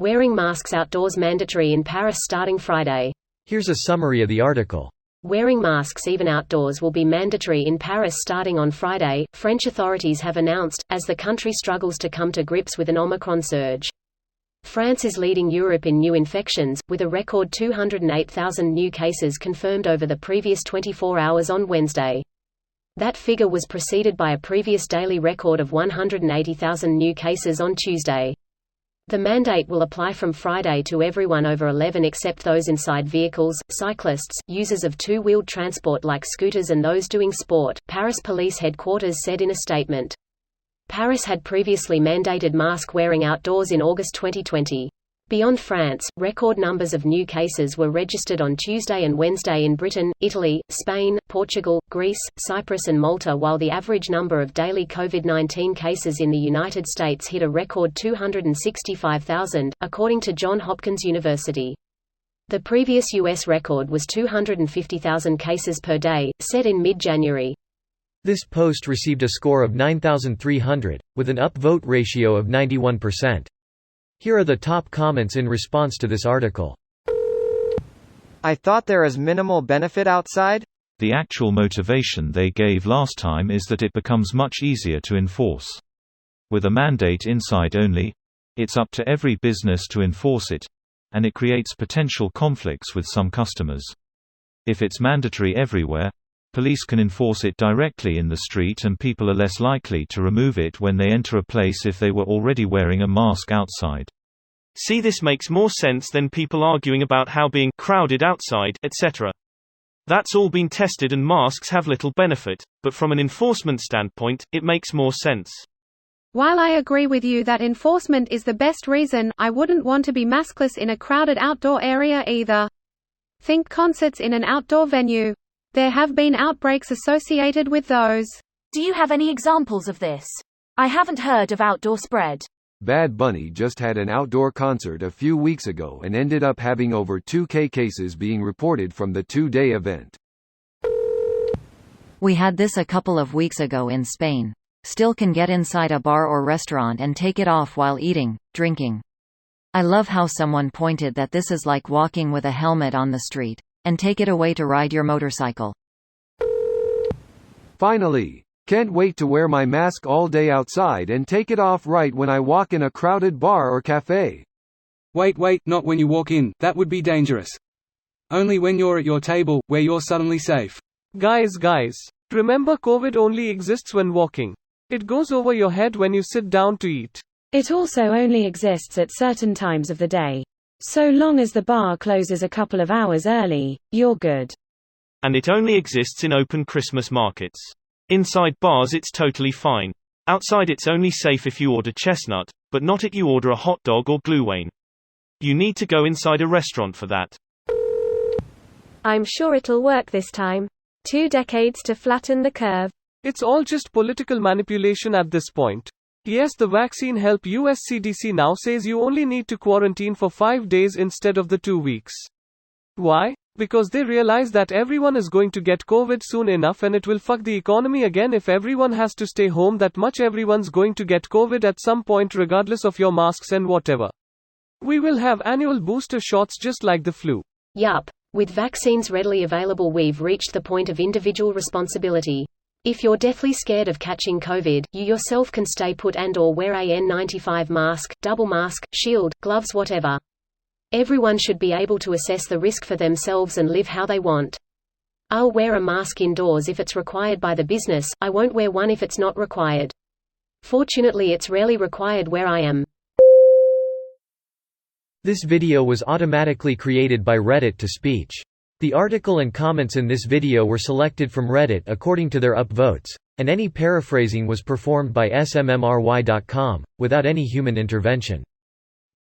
Wearing masks outdoors mandatory in Paris starting Friday. Here's a summary of the article. Wearing masks even outdoors will be mandatory in Paris starting on Friday, French authorities have announced, as the country struggles to come to grips with an Omicron surge. France is leading Europe in new infections, with a record 208,000 new cases confirmed over the previous 24 hours on Wednesday. That figure was preceded by a previous daily record of 180,000 new cases on Tuesday. The mandate will apply from Friday to everyone over 11 except those inside vehicles, cyclists, users of two-wheeled transport like scooters and those doing sport, Paris police headquarters said in a statement. Paris had previously mandated mask wearing outdoors in August 2020. Beyond France, record numbers of new cases were registered on Tuesday and Wednesday in Britain, Italy, Spain, Portugal, Greece, Cyprus and Malta, while the average number of daily COVID-19 cases in the United States hit a record 265,000, according to Johns Hopkins University. The previous U.S. record was 250,000 cases per day, set in mid-January. This post received a score of 9,300, with an upvote ratio of 91%. Here are the top comments in response to this article. I thought there is minimal benefit outside. The actual motivation they gave last time is that it becomes much easier to enforce. With a mandate inside only, it's up to every business to enforce it, and it creates potential conflicts with some customers. If it's mandatory everywhere, police can enforce it directly in the street and people are less likely to remove it when they enter a place if they were already wearing a mask outside. See, this makes more sense than people arguing about how being crowded outside, etc. That's all been tested and masks have little benefit, but from an enforcement standpoint, it makes more sense. While I agree with you that enforcement is the best reason, I wouldn't want to be maskless in a crowded outdoor area either. Think concerts in an outdoor venue. There have been outbreaks associated with those. Do you have any examples of this? I haven't heard of outdoor spread. Bad Bunny just had an outdoor concert a few weeks ago and ended up having over 2,000 cases being reported from the two-day event. We had this a couple of weeks ago in Spain. Still can get inside a bar or restaurant and take it off while eating, drinking. I love how someone pointed that this is like walking with a helmet on the street. And take it away to ride your motorcycle. Finally, can't wait to wear my mask all day outside and take it off right when I walk in a crowded bar or cafe. Wait, not when you walk in, that would be dangerous. Only when you're at your table, where you're suddenly safe. Guys, remember COVID only exists when walking. It goes over your head when you sit down to eat. It also only exists at certain times of the day. So long as the bar closes a couple of hours early, you're good. And it only exists in open Christmas markets. Inside bars it's totally fine. Outside it's only safe if you order chestnut, but not if you order a hot dog or glühwein. You need to go inside a restaurant for that. I'm sure it'll work this time. 2 decades to flatten the curve. It's all just political manipulation at this point. Yes, the vaccine help. US CDC now says you only need to quarantine for 5 days instead of the 2 weeks. Why? Because they realize that everyone is going to get COVID soon enough and it will fuck the economy again if everyone has to stay home. That much everyone's going to get COVID at some point regardless of your masks and whatever. We will have annual booster shots just like the flu. Yup. With vaccines readily available, we've reached the point of individual responsibility. If you're deathly scared of catching COVID, you yourself can stay put and/or wear a N95 mask, double mask, shield, gloves, whatever. Everyone should be able to assess the risk for themselves and live how they want. I'll wear a mask indoors if it's required by the business, I won't wear one if it's not required. Fortunately, it's rarely required where I am. This video was automatically created by Reddit to speech. The article and comments in this video were selected from Reddit according to their upvotes, and any paraphrasing was performed by smmry.com, without any human intervention.